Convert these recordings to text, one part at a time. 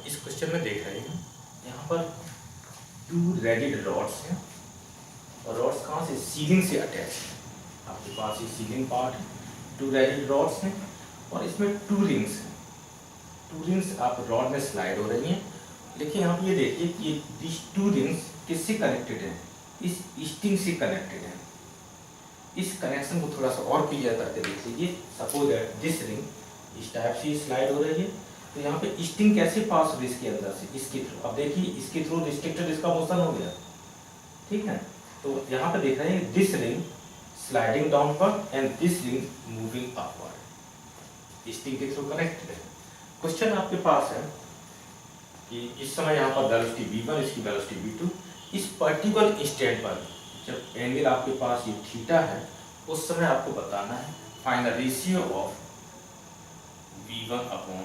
इस क्वेश्चन में देख रहे हैं यहाँ पर टू रेडिड रॉड्स हैं और रॉड्स कहाँ से, सीलिंग से अटैच है। आपके पास ये सीलिंग पार्ट है, टू रेडिड रॉड्स हैं और इसमें टू रिंग्स हैं। टू रिंग्स आप रॉड में स्लाइड हो रही हैं, लेकिन यहाँ पे ये देखिए कि दिस टू रिंग्स किससे कनेक्टेड हैं, इस स्टिंग से कनेक्टेड हैं। इस कनेक्शन को थोड़ा सा और क्लियर करके देख लीजिए। सपोज दैट दिस रिंग इस टाइप से स्लाइड हो रही है, तो यहाँ पे स्टिंग कैसे पास हो रही है इसके अंदर से, इसके थ्रू। अब देखिए इसके थ्रू रिस्ट्रिक्टेड इसका मोशन हो गया, ठीक है। तो यहाँ पे देख रहे हैं this ring sliding downward and this ring moving upward, sting के थ्रू कनेक्टेड है। क्वेश्चन आपके पास है कि इस समय यहाँ पर वेलोसिटी v1, इसकी वेलोसिटी v2, इस पर्टिकुलर इंस्टेंट पर जब एंगल आपके पास ये थीटा है, उस समय आपको बताना है find the ratio of v1 upon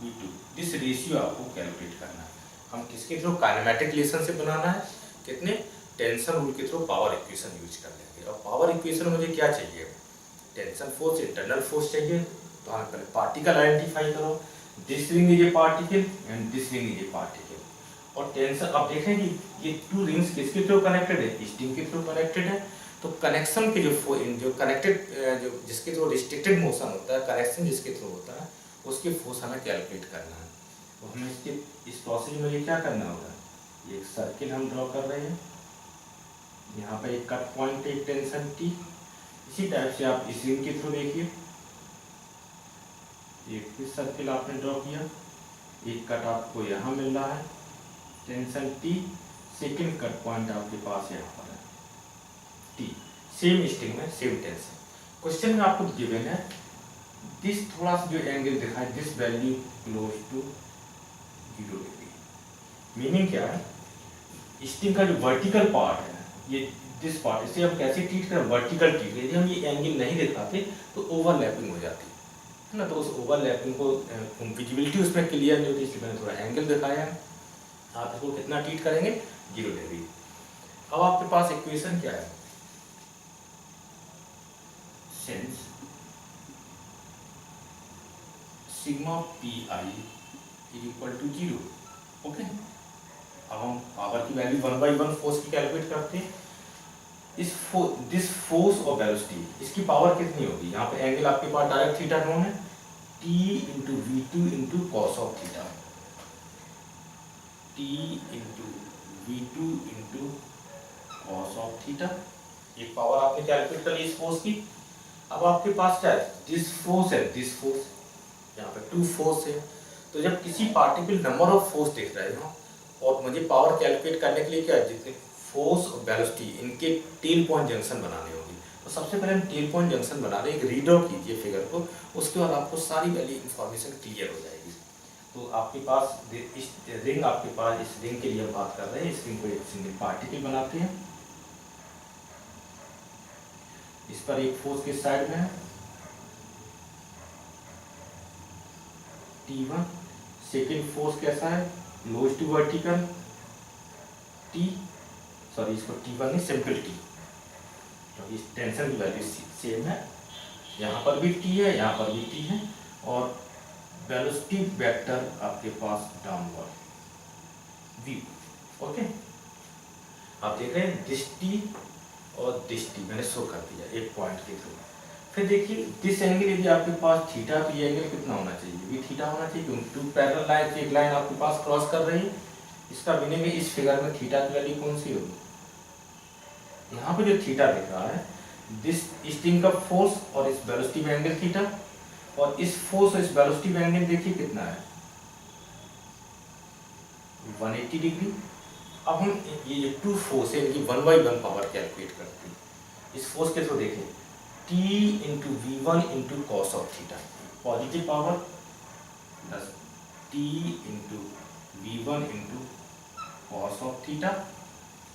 v2। This ratio आपको कैलकुलेट करना है। हम किसके थ्रू, काइनेमेटिक रिलेशन से बनाना है, कितने, टेंशन रूल के थ्रू पावर इक्वेशन यूज कर लेंगे। और पावर इक्वेशन मुझे क्या चाहिए, टेंशन फोर्स, इंटरनल फोर्स चाहिए। तो हम पहले पार्टिकल आइडेंटिफाई करो, this ring is a particle and this ring is a particle. और टेंशन, अब देखें कि ये टू रिंग्स किसके थ्रू कनेक्टेड है, स्टिंग के थ्रू कनेक्टेड है। तो कनेक्शन के जो कनेक्टेड, जो जिसके थ्रू रिस्ट्रिक्टेड मोशन होता है, कनेक्शन जिसके थ्रू होता है, उसके फोर्स हमें कैलकुलेट करना है। तो हमें इसके इस प्रोसेस में ये क्या करना होगा, एक सर्किल हम ड्रॉ कर रहे हैं, यहाँ पे एक कट पॉइंट, एक टेंशन टी। इसी टाइप से आप इस रिंग के थ्रू देखिए, एक सर्किल आपने ड्रॉ किया, एक कट आपको यहाँ मिल रहा है tension T, second cut point आपके पास यहाँ पर है टी, सेम स्ट्रिंग में सेम टेंशन। क्वेश्चन में आपको गिवन है दिस, थोड़ा सा जो एंगल दिखा है, this value close to 0 degree. Meaning क्या है, स्ट्रिंग का जो वर्टिकल पार्ट है, ये दिस पार्ट, इसे हम कैसे ट्रीट करें, वर्टिकल ट्रीट। यदि हम ये एंगल नहीं दिखाते तो ओवरलैपिंग हो जाती है ना। तो उस ओवरलैपिंग को विजिबिलिटी उसमें क्लियर नहीं होती, इसलिए मैंने थोड़ा एंगल दिखाया है। आप इसको कितना ट्रीट करेंगे, 0 डिग्री। अब आपके पास इक्वेशन क्या है, since sigma P I is equal to 0। Okay, अब हम पावर की वैल्यू 1/1 फोर्स की कैलकुलेट करते हैं। दिस फोर्स और वेलोसिटी, इसकी पावर कितनी होगी, यहाँ पे एंगल आपके पास डायरेक्ट थीटा नोन है, t into v2 into cos of theta, t into v2 into cos of theta. एक पावर आपने कैलकुलेट कर ली इस फोर्स की। अब आपके पास क्या है, दिस फोर्स है, दिस फोर्स, यहाँ पे टू फोर्स है। तो जब किसी पार्टिकुलर नंबर ऑफ फोर्स दिख रहे हो और मुझे पावर कैलकुलेट करने के लिए क्या है, जितने फोर्स और वेलोसिटी, इनके टेल पॉइंट जंक्शन बनाने होगी। तो सबसे पहले हम टेल पॉइंट जंक्शन बना रहे हैं, एक रीड्रॉ कीजिए फिगर को, उसके बाद आपको सारी वैल्यू इन्फॉर्मेशन क्लियर हो जाएगी। तो आपके पास इस रिंग, आपके पास इस रिंग के लिए हम बात कर रहे हैं, इस रिंग को एक सिंगल पार्टिकल बनाते हैं। इस पर एक फोर्स किस साइड में है, T1। सेकेंड फोर्स कैसा है, लोज टू वर्टिकल T, सॉरी इसको T1 नहीं, सिंपल T, क्योंकि इस टेंशन की वैल्यू सेम है। यहाँ पर भी T है, यहाँ पर भी T है। और वेलोसिटी वेक्टर आपके पास डाउनवर्ड v। ओके, आप देख रहे हैं दिस T और दिस T मैंने शो कर दिया एक पॉइंट के थ्रू। फिर देखिए दिस एंगल, यदि आपके पास थीटा, तो ये एंगल कितना होना चाहिए, भी थीटा होना चाहिए, क्योंकि टू पैरेलल लाइन से एक लाइन आपके पास क्रॉस कर रही है। इसका मीनिंग है इस फिगर में थीटा की वैल्यू कौन सी होगी, यहाँ पे जो थीटा दिख रहा है, दिस स्ट्रिंग का फोर्स और इस वेलोसिटी में एंगल थीटा, और इस फोर्स और इस वेलोसिटी में एंगल देखिए कितना है, 180 डिग्री। अब हम ये टू फोर्स है, इनकी 1/1 पावर कैलकुलेट करते हैं। इस फोर्स के थ्रू देखें, T into V1 into cos of theta, positive power, plus T into V1 into cos of theta.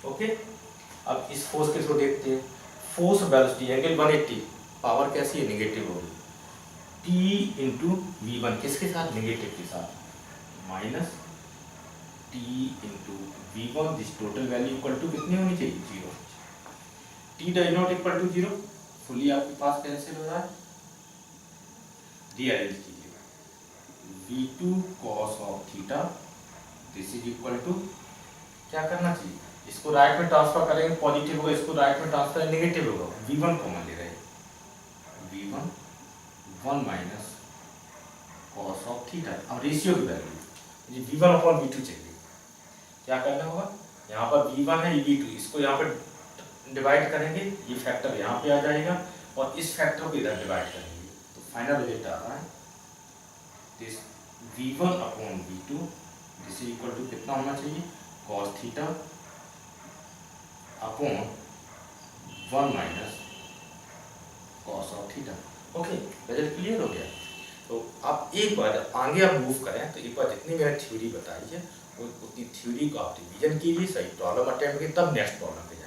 Okay, अब इस फोर्स के थ्रू देखते हैं, फोर्स वेलोसिटी एंगल 180, पावर कैसी है, नेगेटिव होगी, T इंटू V1 किसके साथ, नेगेटिव के साथ, minus T into V1, this total value equal to कितनी होनी चाहिए, 0। T does not equal to 0, fully आपके पास कैंसिल हो रहा है, रीअरेंज कीजिएगा, V2 cos of theta this is equal to, क्या करना चाहिए, इसको राइट में ट्रांसफर करेंगे पॉजिटिव होगा, इसको राइट में ट्रांसफर नेगेटिव होगा, V1 कॉमन ले रहे हैं, V1 1 minus cos of theta. अब रेशियो की वैल्यू V1 अपॉन V2 चाहिए, क्या करना होगा, यहाँ पर V1 है, V2, इसको यहाँ पर डिवाइड करेंगे, ये फैक्टर यहाँ पे आ जाएगा और इस फैक्टर को इधर डिवाइड करेंगे, तो फाइनल रिजल्ट आ रहा है this V1 upon V2 this is equal to कितना होना चाहिए, cos theta upon 1 minus cos of theta. Okay, result clear हो गया। तो आप एक बार आगे आप मूव करें तो एक बार जितनी मैंने थ्योरी बताई है उतनी थ्योरी को आप रिवीजन कीजिए, सही प्रॉब्लम अटेम्प्ट कीजिए, तब नेक्स्ट प्रॉब्लम पे जाएं।